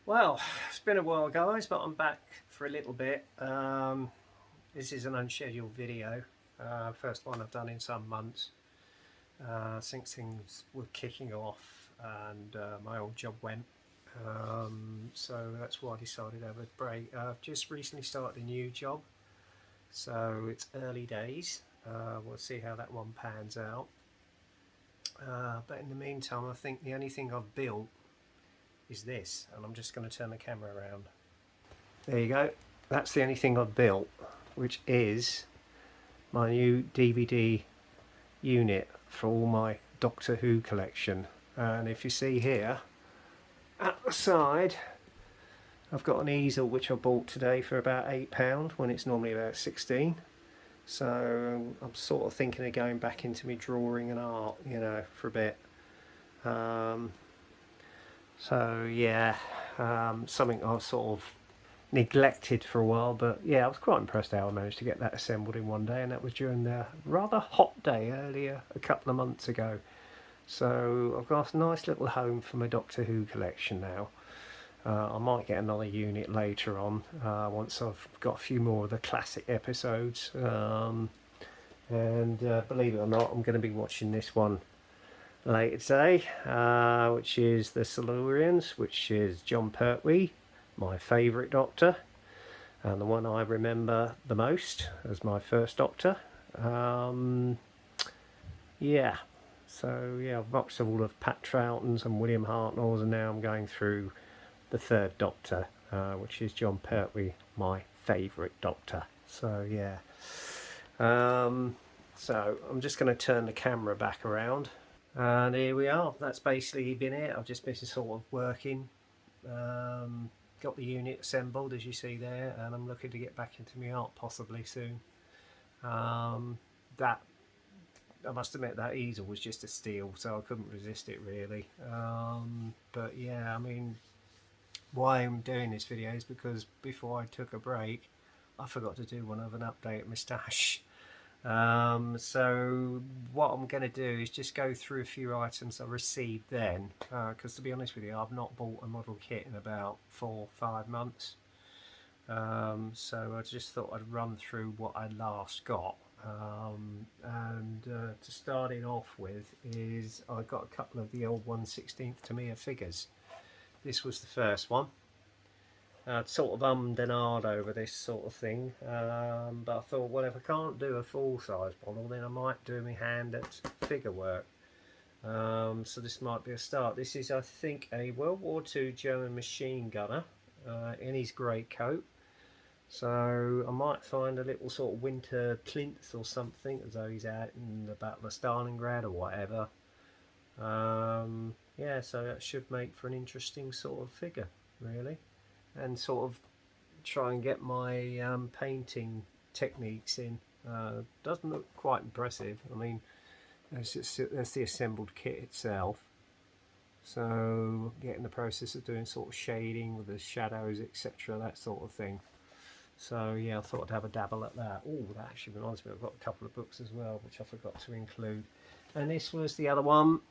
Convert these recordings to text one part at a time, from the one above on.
Well, it's been a while, guys, but I'm back for a little bit. This is an unscheduled video, first one I've done in some months. Since things were kicking off and my old job went. So that's why I decided to have a break. I've just recently started a new job, so it's early days. We'll see how that one pans out. But in the meantime, I think the only thing I've built is this, and I'm just going to turn the camera around. There you go. That's the only thing I've built, which is my new DVD unit for all my Doctor Who collection. And if you see here, at the side, I've got an easel which I bought today for about £8 when it's normally about 16. So I'm sort of thinking of going back into my drawing and art, for a bit. So yeah, something I've sort of neglected for a while, but yeah, I was quite impressed how I managed to get that assembled in one day, and that was during the rather hot day earlier a couple of months ago. So I've got a nice little home for my Doctor Who collection now. I might get another unit later on once I've got a few more of the classic episodes, and believe it or not, I'm going to be watching this one later today, which is the Silurians, which is Jon Pertwee, my favourite Doctor, and the one I remember the most as my first Doctor. Yeah, so yeah, I've watched all of Pat Troughton's and William Hartnell's, and now I'm going through the third Doctor, which is Jon Pertwee, my favourite Doctor. So yeah, so I'm just going to turn the camera back around. And here we are. That's basically been it. I've just been sort of working, got the unit assembled as you see there, and I'm looking to get back into my art possibly soon. That I must admit that easel was just a steal, so I couldn't resist it really. But yeah, I mean, why I'm doing this video is because before I took a break, I forgot to do one of an update of my stash. So what I'm going to do is just go through a few items I received then, because to be honest with you, I've not bought a model kit in about 4 or 5 months. So I just thought I'd run through what I last got. And to start it off with is I got a couple of the old 1/16 Tamiya figures. This was the first one. I'd sort of and ahed over this sort of thing, but I thought, well, if I can't do a full-size model, then I might do my hand at figure work. So this might be a start. This is, I think, a World War II German machine gunner in his great coat. So I might find a little sort of winter plinth or something, as though he's out in the Battle of Stalingrad or whatever. Yeah, so that should make for an interesting sort of figure, really. And sort of try and get my painting techniques in. Doesn't look quite impressive. I mean, there's the assembled kit itself. So getting the process of doing sort of shading with the shadows, etc., that sort of thing. So yeah, I thought I'd have a dabble at that. Oh, that actually reminds me, I've got a couple of books as well, which I forgot to include. And this was the other one,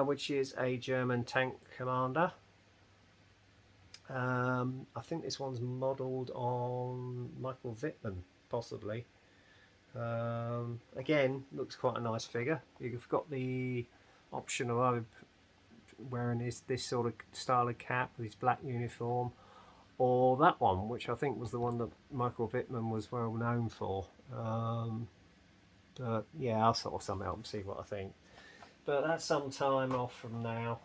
which is a German tank commander. I think this one's modelled on Michael Wittmann, possibly. Again, looks quite a nice figure. You've got the option of wearing this sort of style of cap with his black uniform, or that one, which I think was the one that Michael Wittmann was well known for. But yeah, I'll sort of sum it up and see what I think. But that's some time off from now.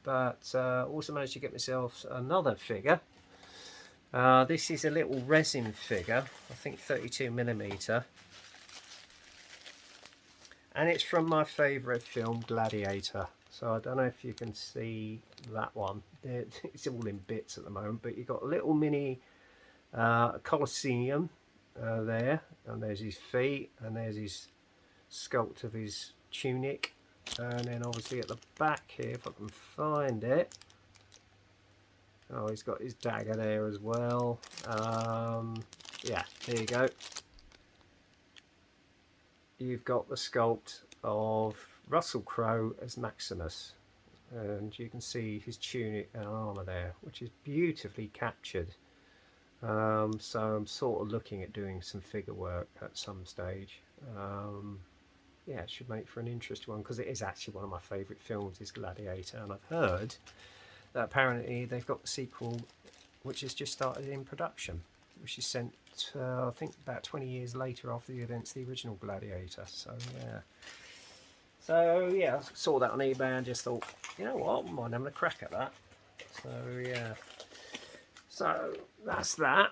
But also managed to get myself another figure. This is a little resin figure, I think 32mm, and it's from my favourite film, Gladiator. So I don't know if you can see that one. It's all in bits at the moment, but you've got a little mini Colosseum there, and there's his feet, and there's his sculpt of his tunic. And then obviously at the back here, if I can find it, oh, he's got his dagger there as well. Yeah, there you go. You've got the sculpt of Russell Crowe as Maximus. and you can see his tunic and armour there, which is beautifully captured. So I'm sort of looking at doing some figure work at some stage. Yeah, it should make for an interesting one, because it is actually one of my favourite films, is Gladiator, and I've heard that apparently they've got the sequel which has just started in production, which is sent I think about 20 years later after the events of the original Gladiator. So yeah, I saw that on eBay and just thought, you know what, I might have a crack at that. So yeah, so that's that.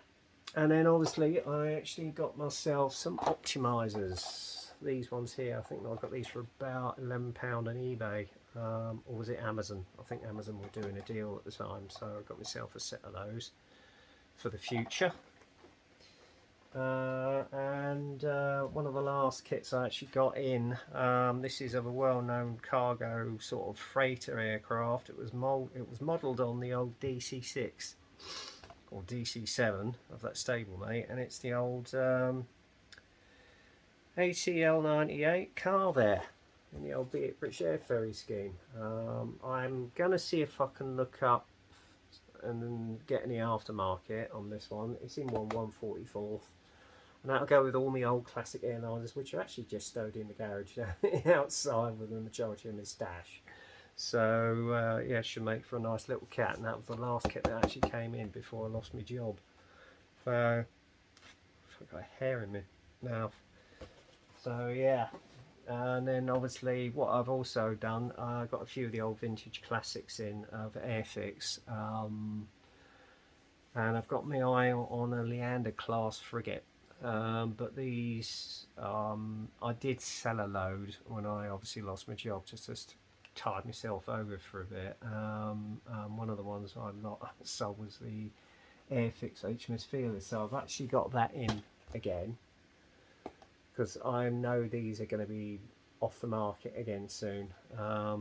And then obviously I actually got myself some optimizers. These ones here, I think I got these for about £11 on eBay, or was it Amazon? I think Amazon were doing a deal at the time, so I got myself a set of those for the future. And one of the last kits I actually got in, this is of a well-known cargo sort of freighter aircraft. It was modelled on the old DC-6 or DC-7 of that stablemate, and it's the old ACL-98 car there in the old British Air Ferry scheme. I'm gonna see if I can look up and get any aftermarket on this one. It's in 1/144th, and that'll go with all my old classic airliners, which are actually just stowed in the garage outside with the majority of my stash. So yeah, it should make for a nice little kit, and that was the last kit that actually came in before I lost my job. I've got hair in my mouth. So yeah, and then obviously what I've also done, I got a few of the old vintage classics in of Airfix, and I've got my eye on a Leander class frigate, but these I did sell a load when I obviously lost my job, just to tide myself over for a bit. One of the ones I've not sold was the Airfix HMS Fearless, so I've actually got that in again, because I know these are going to be off the market again soon.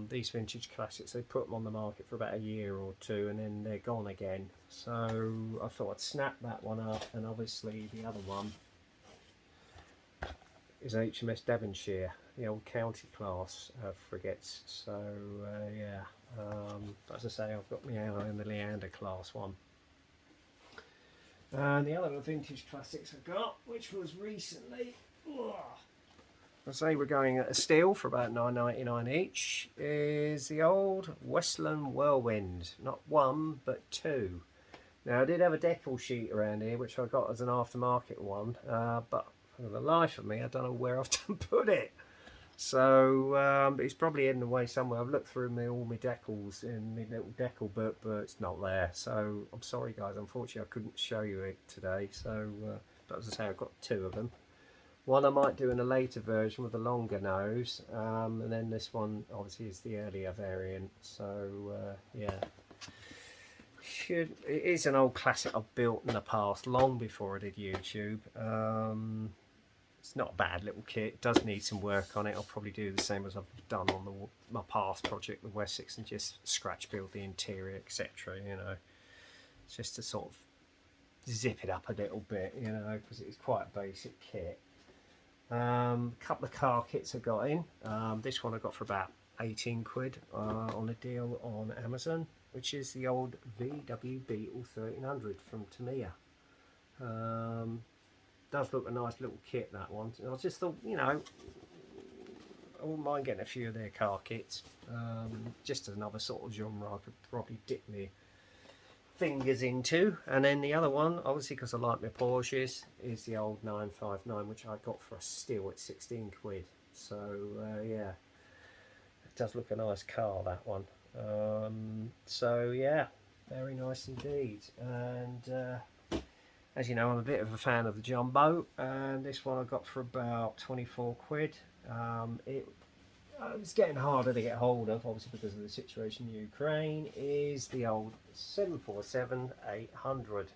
These vintage classics, they put them on the market for about a year or two and then they're gone again. So I thought I'd snap that one up, and obviously the other one is HMS Devonshire, the old county class frigates. So yeah, as I say, I've got my eye on the Leander class one. And the other vintage classics I've got, which was recently, I say we're going at a steal for about £9.99 each, is the old Westland Whirlwind. Not one, but two. Now I did have a decal sheet around here, which I got as an aftermarket one, but for the life of me, I don't know where I've to put it. So it's probably in the way somewhere. I've looked through all my decals in my little decal book, but it's not there. So I'm sorry guys, unfortunately I couldn't show you it today. So, but as I say, I've got two of them. One I might do in a later version with a longer nose, and then this one obviously is the earlier variant. So yeah, it is an old classic I've built in the past, long before I did YouTube. It's not a bad little kit. It does need some work on it. I'll probably do the same as I've done on my past project with Wessex, and just scratch build the interior, etc. You know, just to sort of zip it up a little bit, you know, because it's quite a basic kit. A couple of car kits I got in. This one I got for about 18 quid on a deal on Amazon, which is the old VW Beetle 1300 from Tamiya. Does look a nice little kit, that one. I just thought, you know, I wouldn't mind getting a few of their car kits. Just another sort of genre I could probably dip my fingers into. And then the other one, obviously because I like my Porsches, is the old 959, which I got for a steal at 16 quid. So yeah, it does look a nice car, that one. So yeah, very nice indeed. And as you know, I'm a bit of a fan of the Jumbo, and this one I got for about 24 quid. It's getting harder to get hold of, obviously because of the situation in Ukraine, is the old 747-800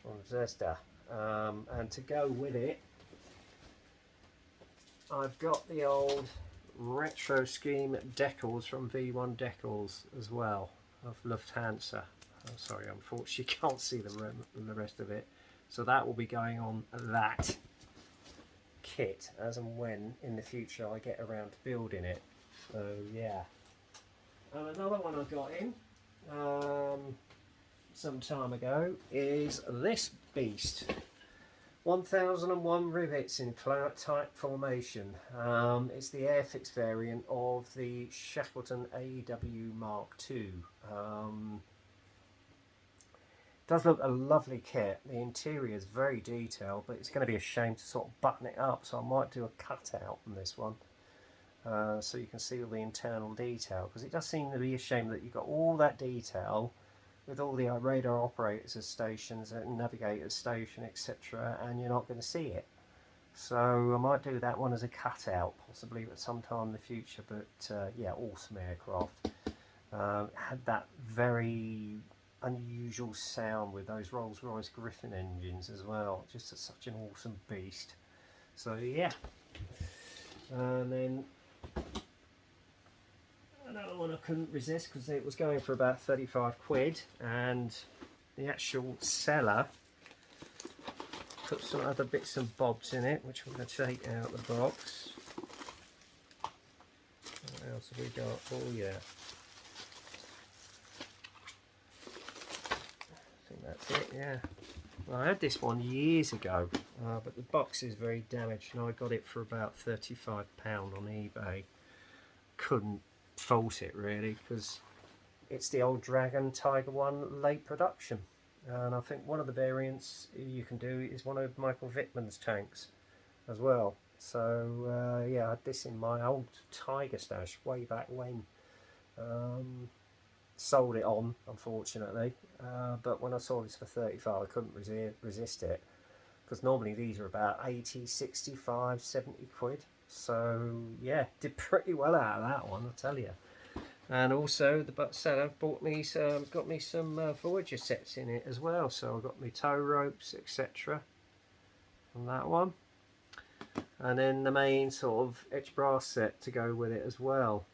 from Zesta. And to go with it, I've got the old retro scheme decals from V1 Decals as well, of Lufthansa. Oh, sorry, unfortunately you can't see the rest of it. So that will be going on that kit as and when in the future I get around to building it. So yeah, And another one I got in some time ago is this beast. 1001 rivets in clout type formation. It's the Airfix variant of the Shackleton AW Mark II. Does look a lovely kit. The interior is very detailed, but it's going to be a shame to sort of button it up, so I might do a cutout on this one. So you can see all the internal detail, because it does seem to be a shame that you've got all that detail with all the radar operators stations and navigator station, etc., and you're not going to see it. So I might do that one as a cutout, possibly at some time in the future. But yeah, awesome aircraft. Had that very unusual sound with those Rolls-Royce Griffin engines as well. Just such an awesome beast. So yeah. And then another one I couldn't resist because it was going for about 35 quid, and the actual seller put some other bits and bobs in it, which we're going to take out of the box. What else have we got? Oh yeah, I think that's it. Yeah, well, I had this one years ago, but the box is very damaged, and I got it for about £35 on eBay. Couldn't fault it really, because it's the old Dragon Tiger 1 late production, and I think one of the variants you can do is one of Michael Wittmann's tanks as well. So yeah, I had this in my old Tiger stash way back when. Sold it on, unfortunately, but when I saw this for 35 I couldn't resist it, because normally these are about 80, 65, 70 quid. So yeah, did pretty well out of that one, I tell you. And also the seller bought me got me some Voyager sets in it as well. So I got me tow ropes, etc. on that one, and then the main sort of etched brass set to go with it as well,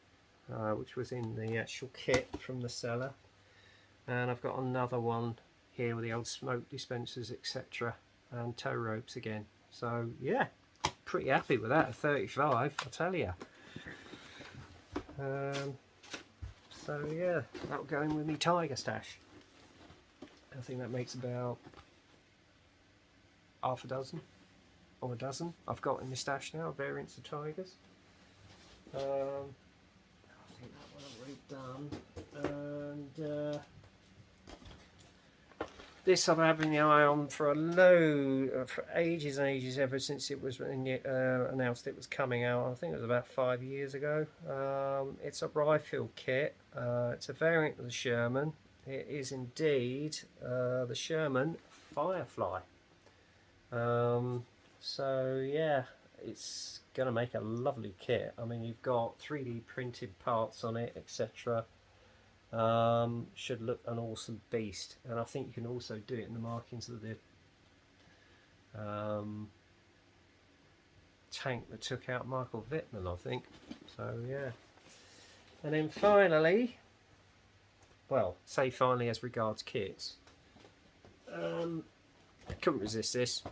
which was in the actual kit from the seller. And I've got another one here with the old smoke dispensers, etc., and tow ropes again. So yeah, pretty happy with that at 35, I tell you. So yeah, that'll go in with me Tiger stash. I think that makes about half a dozen or a dozen I've got in my stash now, variants of Tigers. I think that one I've already done. And this I've had my eye on for for ages and ages, ever since it was announced it was coming out. I think it was about 5 years ago. It's a rifle kit. It's a variant of the Sherman. It is indeed the Sherman Firefly. So yeah, it's going to make a lovely kit. I mean, you've got 3D printed parts on it, etc. Should look an awesome beast, and I think you can also do it in the markings of the tank that took out Michael Wittmann, I think. So yeah, and then finally, well, say finally as regards kits, I couldn't resist this.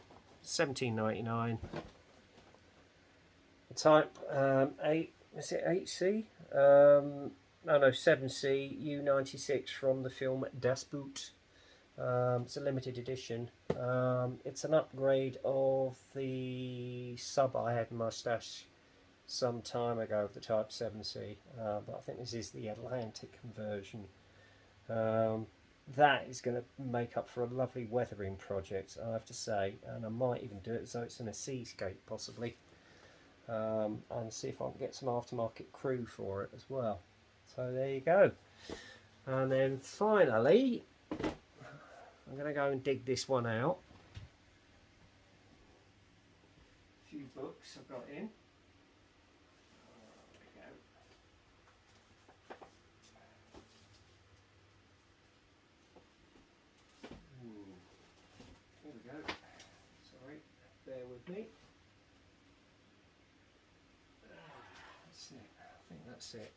£17.99. The type 8, is it 8C? No, 7C U-96 from the film Das Boot. It's a limited edition. It's an upgrade of the sub I had in my stash some time ago of the Type 7C, but I think this is the Atlantic conversion. That is going to make up for a lovely weathering project, I have to say, and I might even do it so it's in a seascape possibly, and see if I can get some aftermarket crew for it as well. So there you go. And then finally, I'm going to go and dig this one out. A few books I've got in. There we go. Sorry, bear with me. That's it. I think that's it.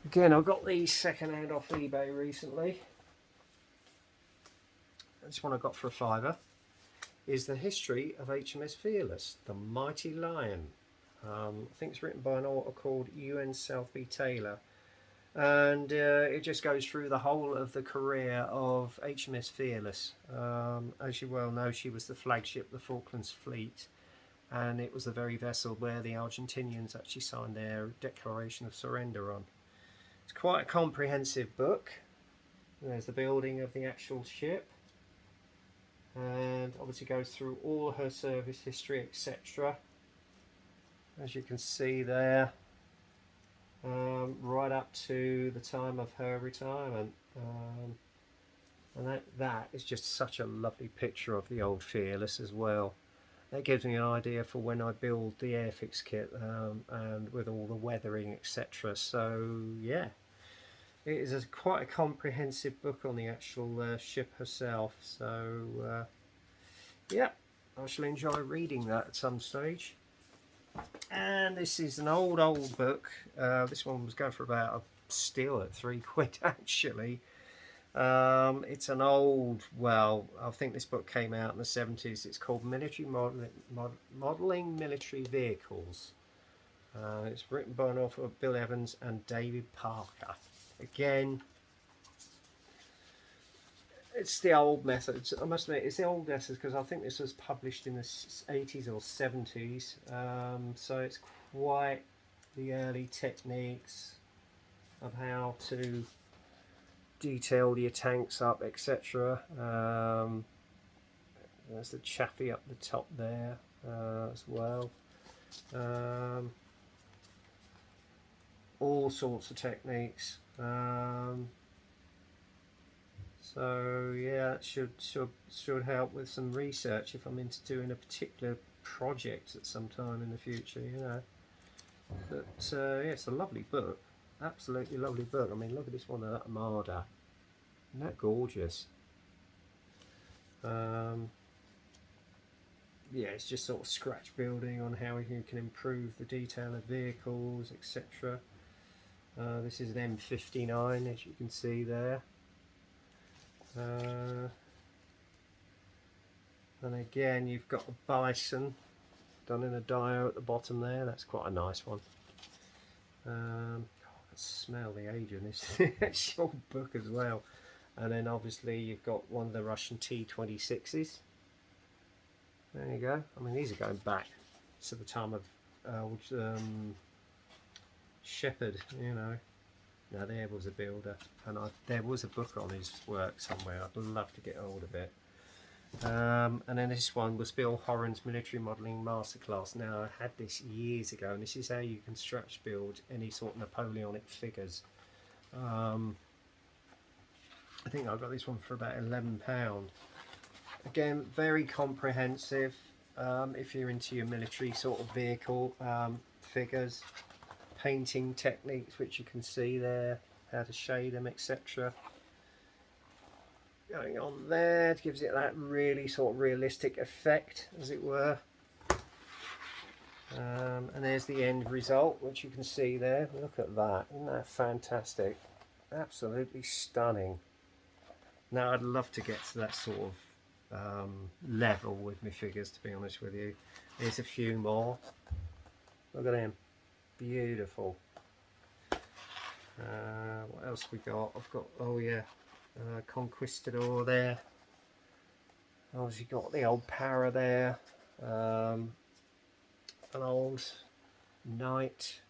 Again, I got these second hand off eBay recently. This one I got for a £5. Is the history of HMS Fearless, the Mighty Lion. I think it's written by an author called Ewan Southby Taylor, and it just goes through the whole of the career of HMS Fearless. As you well know, she was the flagship of the Falklands Fleet, and it was the very vessel where the Argentinians actually signed their declaration of surrender on. It's quite a comprehensive book. There's the building of the actual ship, and obviously goes through all her service history, etc. As you can see there, right up to the time of her retirement. And that is just such a lovely picture of the old Fearless as well. That gives me an idea for when I build the Airfix kit, and with all the weathering, etc. So yeah, it is quite a comprehensive book on the actual ship herself. So yeah, I shall enjoy reading that at some stage. And this is an old book. This one was going for about a steal at £3 actually. It's an old, well, I think this book came out in the 70s. It's called Military Modelling Military Vehicles. It's written by an author of Bill Evans and David Parker. Again, it's the old methods. I must admit, it's the old methods because I think this was published in the 80s or 70s. So it's quite the early techniques of how to detail your tanks up, etc. There's the chaffee up the top there as well. All sorts of techniques. So yeah, it should help with some research if I'm into doing a particular project at some time in the future, you know. But yeah, it's a lovely book, absolutely lovely book. I mean, look at this one, that Armada. Isn't that gorgeous? Yeah, it's just sort of scratch building on how you can improve the detail of vehicles, etc. This is an M59, as you can see there. And again, you've got a Bison done in a dio at the bottom there. That's quite a nice one. I can smell the age in this actual book as well. And then obviously you've got one of the Russian T-26s. There you go. I mean, these are going back to the time of Shepherd, you know. Now there was a builder, and there was a book on his work somewhere. I'd love to get hold of it. And then this one was Bill Horan's Military Modelling Masterclass. Now I had this years ago, and this is how you can stretch build any sort of Napoleonic figures. I think I got this one for about £11. Again, very comprehensive. If you're into your military sort of vehicle figures. Painting techniques, which you can see there, how to shade them, etc. Going on there, it gives it that really sort of realistic effect, as it were. And there's the end result, which you can see there. Look at that, isn't that fantastic? Absolutely stunning. Now I'd love to get to that sort of level with my figures, to be honest with you. There's a few more. Look at them. Beautiful. What else we got? I've got, oh yeah, Conquistador there. Obviously got the old Para there. An old Knight.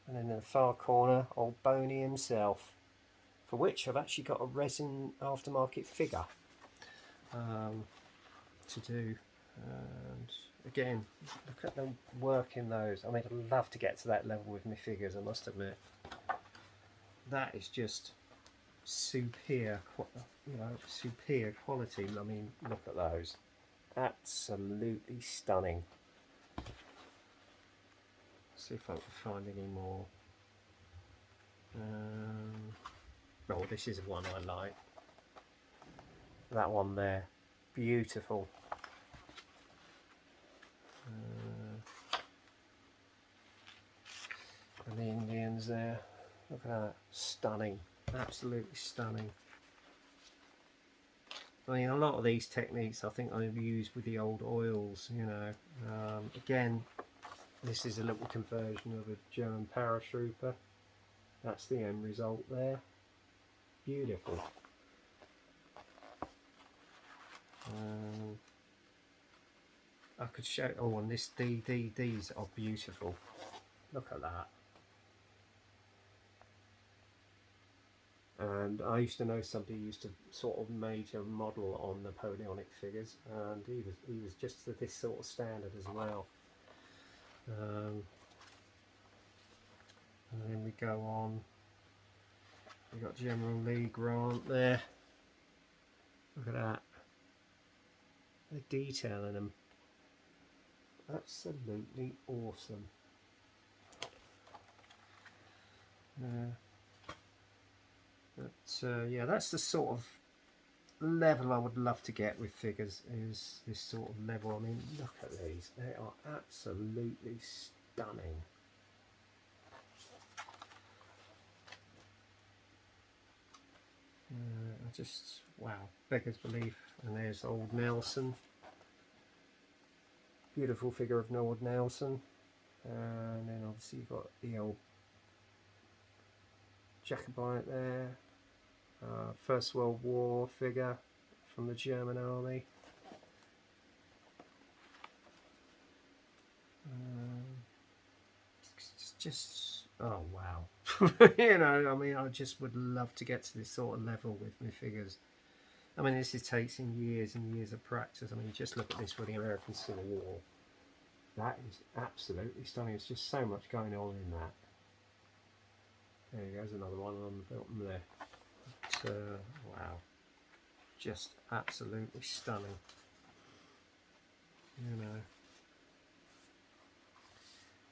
And then in the far corner, old Boney himself. For which I've actually got a resin aftermarket figure to do. And again, look at the work in those. I mean, I'd love to get to that level with my figures, I must admit. That is just superior, superior quality. I mean, look at those. Absolutely stunning. See if I can find any more. Oh, this is one I like. That one there. Beautiful. And the Indians there, look at that, stunning, absolutely stunning. I mean, a lot of these techniques I think I've used with the old oils, you know. Again, this is a little conversion of a German paratrooper. That's the end result there. Beautiful. I could show. Oh, and these are beautiful. Look at that. And I used to know somebody who used to sort of major model on Napoleonic figures, and he was just at this sort of standard as well. And then we go on. We got General Lee Grant there. Look at that. The detail in them. Absolutely awesome. Yeah, that's the sort of level I would love to get with figures, is this sort of level. I mean, look at these. They are absolutely stunning. I just, wow, beggars belief. And there's old Nelson. Beautiful figure of Lord Nelson. And then obviously you've got the old Jacobite there. First World War figure from the German army. It's just, oh wow. You know, I mean, I just would love to get to this sort of level with my figures. I mean, this is taking years and years of practice. I mean, just look at this for the American Civil War. That is absolutely stunning. There's just so much going on in that. There goes another one on the bottom there. But, wow, just absolutely stunning. You know,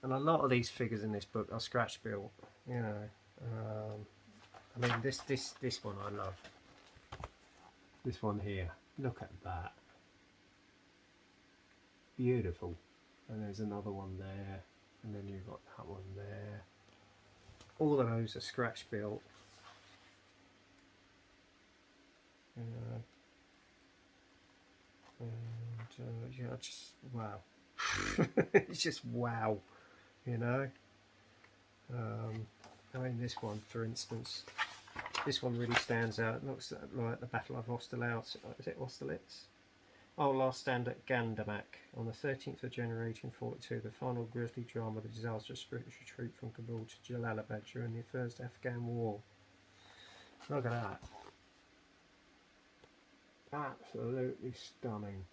and a lot of these figures in this book are scratch built. You know, I mean this one I love. This one here. Look at that. Beautiful. And there's another one there, and then you've got that one there. All of those are scratch built. And yeah, just wow. It's just wow, you know. I mean, this one, for instance, this one really stands out. It looks like the Battle of Austerlitz. Is it Austerlitz? Oh, last stand at Gandamak on the 13th of January 1842, the final grisly drama of the disastrous British retreat from Kabul to Jalalabad during the First Afghan War. Look at that. Absolutely stunning.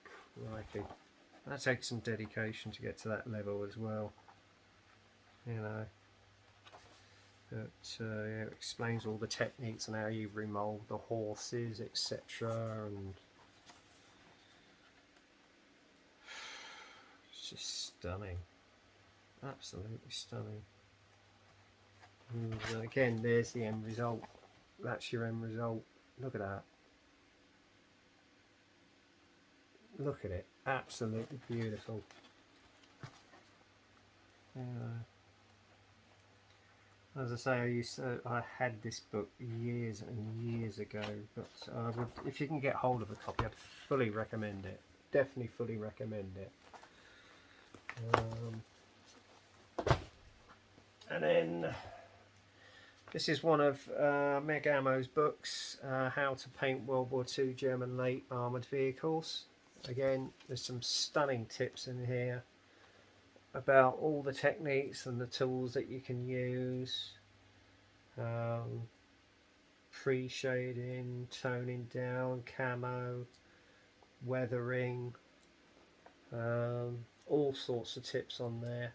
Crikey. That takes some dedication to get to that level as well. You know. But yeah, it explains all the techniques and how you remold the horses, etc. And it's just stunning. Absolutely stunning. And again, there's the end result. That's your end result. Look at that. Look at it. Absolutely beautiful. As I say, I had this book years and years ago, but I would, if you can get hold of a copy, I'd fully recommend it. Definitely fully recommend it. And then this is one of Meg Ammo's books, How to Paint World War II German Late Armoured Vehicles. Again, there's some stunning tips in here about all the techniques and the tools that you can use. Pre-shading, toning down, camo, weathering, all sorts of tips on there.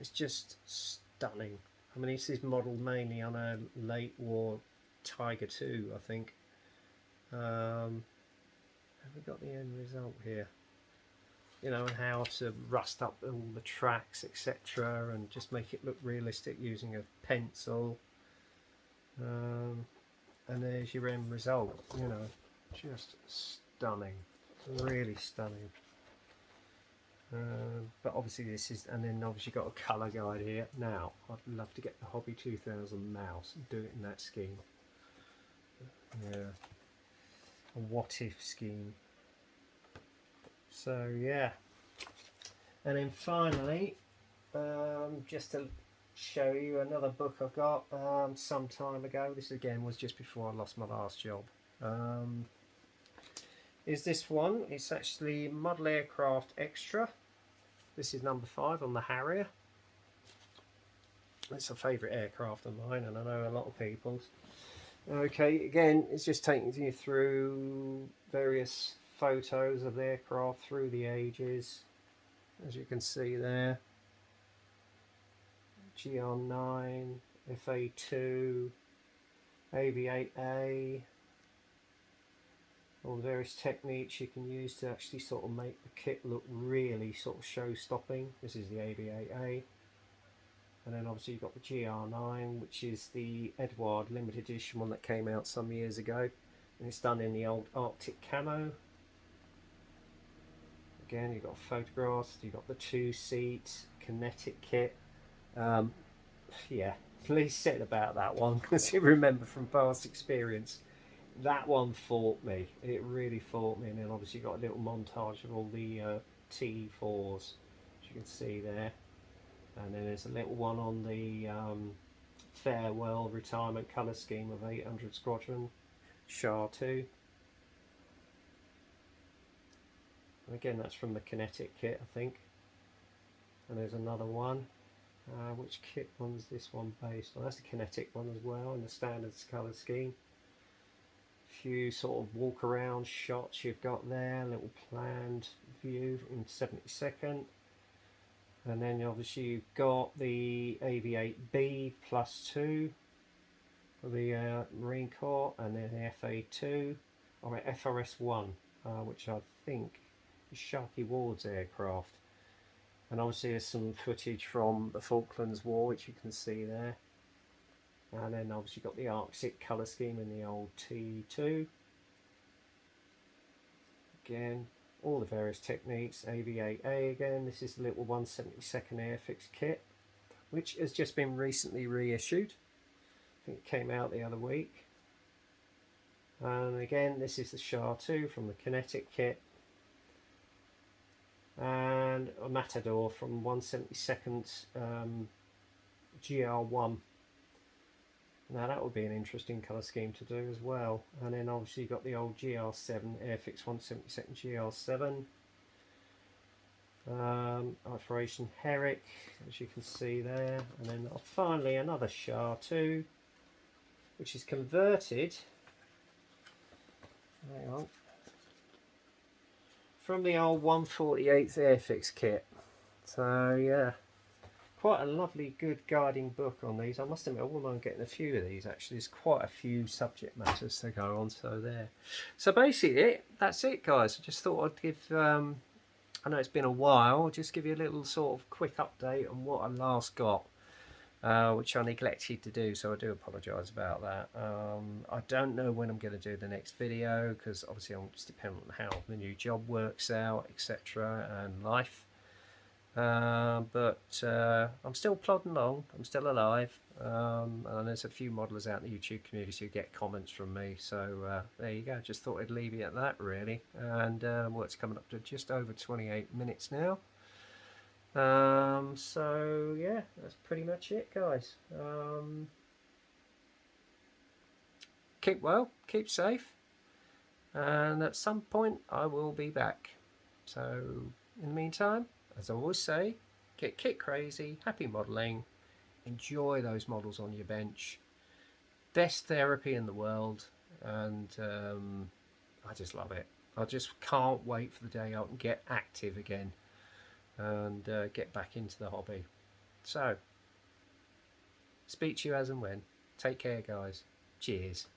It's just stunning. I mean, this is modelled mainly on a late war Tiger II, I think. Have we got the end result here? You know, and how to rust up all the tracks, etc., and just make it look realistic using a pencil. And there's your end result. You know, just stunning, really stunning. But obviously this is, and then obviously got a colour guide here. Now, I'd love to get the Hobby 2000 mouse and do it in that scheme. Yeah, a what if scheme. So yeah, And then finally, just to show you another book I got some time ago. This again was just before I lost my last job. Is this one? It's actually Model Aircraft Extra. This is number 5 on the Harrier. It's a favourite aircraft of mine, and I know a lot of people's. Okay, again, it's just taking you through various photos of the aircraft through the ages, as you can see there. GR9, FA2, AV8A, all the various techniques you can use to actually sort of make the kit look really sort of show-stopping. This is the AV8A. And then obviously you've got the GR9, which is the Edward limited edition one that came out some years ago. And it's done in the old Arctic camo. Again, you've got photographs, you've got the 2-seat kinetic kit. Yeah, please said about that one, because you remember from past experience. That one fought me. It really fought me. And then obviously you've got a little montage of all the T4s, as you can see there. And then there's a little one on the farewell retirement colour scheme of 800 Squadron, Shah 2. And again, that's from the kinetic kit, I think. And there's another one. Which kit one's this one based on? That's the kinetic one as well, in the standards colour scheme. Few sort of walk around shots you've got there, a little planned view in 72nd. And then obviously you've got the AV8B +2 for the Marine Corps, and then the FA2, or FRS1, which I think is Sharkey Ward's aircraft. And obviously there's some footage from the Falklands War, which you can see there. And then obviously got the Arctic colour scheme in the old T2. Again, all the various techniques. AV8A again, this is the little 172nd Airfix kit, which has just been recently reissued. I think it came out the other week. And again, this is the Shah 2 from the kinetic kit. And a Matador from 172nd GR1. Now that would be an interesting colour scheme to do as well. And then obviously you've got the old GR7, Airfix 172nd GR7. Operation Herrick, as you can see there. And then finally another Shah 2, which is converted, hang on, from the old 148th Airfix kit. So yeah, quite a lovely, good guiding book on these. I must admit, I wouldn't mind getting a few of these actually. There's quite a few subject matters to go on, so there. So basically, that's it, guys. I just thought I'd give, I know it's been a while, just give you a little sort of quick update on what I last got, which I neglected to do, so I do apologise about that. I don't know when I'm going to do the next video, because obviously I'm just dependent on how the new job works out, etc., and life. But I'm still plodding along, I'm still alive, and there's a few modelers out in the YouTube community who get comments from me, so there you go. Just thought I'd leave it at that really. And well, it's coming up to just over 28 minutes now. So yeah, that's pretty much it, guys. Keep well, keep safe, and at some point I will be back. So in the meantime, as I always say, get kit crazy, happy modelling, enjoy those models on your bench. Best therapy in the world, and I just love it. I just can't wait for the day I can get active again and get back into the hobby. So, speak to you as and when. Take care, guys. Cheers.